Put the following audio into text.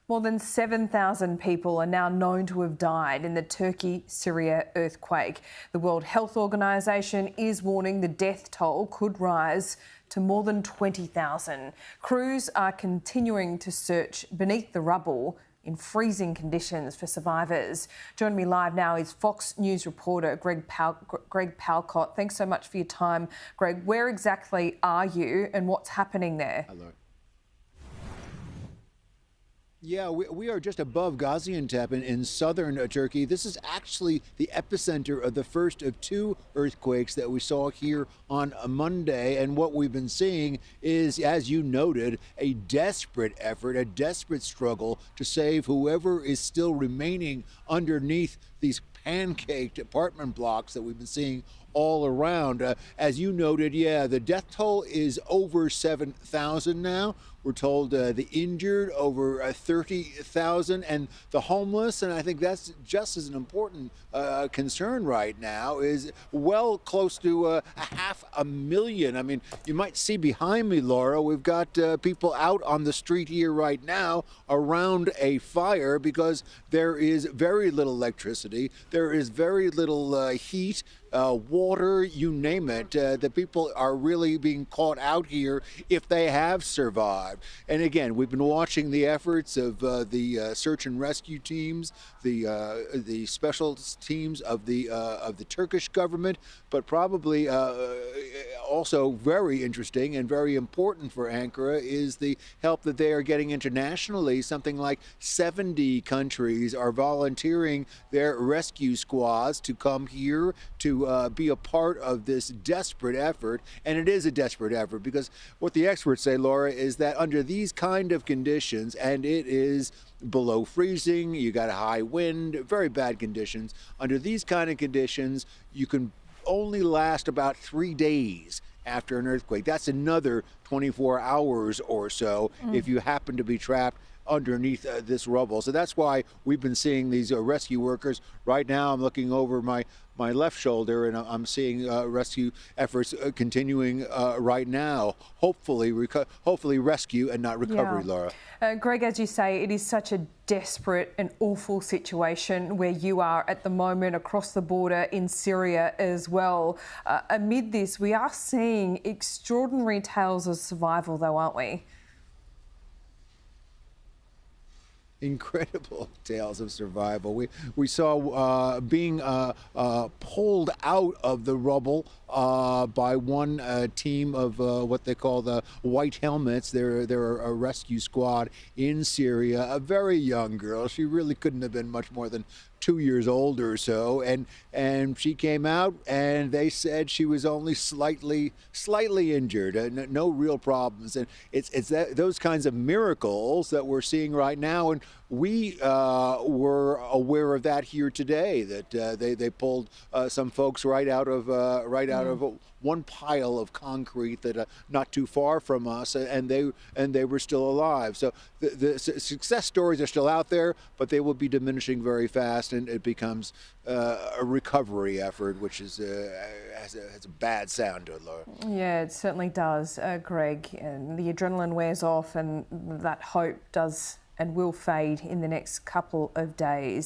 More than 7,000 people are now known to have died in the Turkey-Syria earthquake. The World Health Organization is warning the death toll could rise to more than 20,000. Crews are continuing to search beneath the rubble in freezing conditions for survivors. Joining me live now is Fox News reporter Greg Palkot. Thanks so much for your time, Greg. Where exactly are you and what's happening there? Hello. Yeah, we are just above Gaziantep in southern Turkey. This is actually the epicenter of the first of two earthquakes that we saw here on a Monday. And what we've been seeing is, as you noted, a desperate effort, a desperate struggle to save whoever is still remaining underneath these pancaked apartment blocks that we've been seeing all around. As you noted, yeah, the death toll is over 7,000 now. We're told the injured over 30,000, and the homeless, and I think that's just as an important concern right now, is well close to 500,000. I mean, you might see behind me, Laura, we've got people out on the street here right now around a fire because there is very little electricity, there is very little heat, water, you name it. The people are really being caught out here if they have survived. And again, we've been watching the efforts of the search and rescue teams, the special teams of the Turkish government, but probably also very interesting and very important for Ankara is the help that they are getting internationally. Something like 70 countries are volunteering their rescue squads to come here to be a part of this desperate effort. And it is a desperate effort because what the experts say, Laura, is that under these kind of conditions, and it is below freezing, you got a high wind, very bad conditions. Under these kind of conditions, you can only last about 3 days after an earthquake. That's another 24 hours or so if you happen to be trapped underneath this rubble. So that's why we've been seeing these rescue workers. Right now I'm looking over my left shoulder and I'm seeing rescue efforts continuing right now. Hopefully rescue and not recovery, Yeah. Laura. Greg, as you say, it is such a desperate and awful situation where you are at the moment across the border in Syria as well. Amid this, we are seeing extraordinary tales of survival though, aren't we? Incredible tales of survival. We saw being pulled out of the rubble by one team of what they call the White Helmets. They're a rescue squad in Syria. A very young girl. She really couldn't have been much more than 2 years old or so, and she came out and they said she was only slightly injured, no real problems. And it's those kinds of miracles that we're seeing right now, and we were aware of that here today, that they pulled some folks right out of one pile of concrete that not too far from us, and they were still alive. So the success stories are still out there, but they will be diminishing very fast, and it becomes a recovery effort, which is has a bad sound to it, Laura. Yeah, it certainly does, Greg. And the adrenaline wears off, and that hope does and will fade in the next couple of days.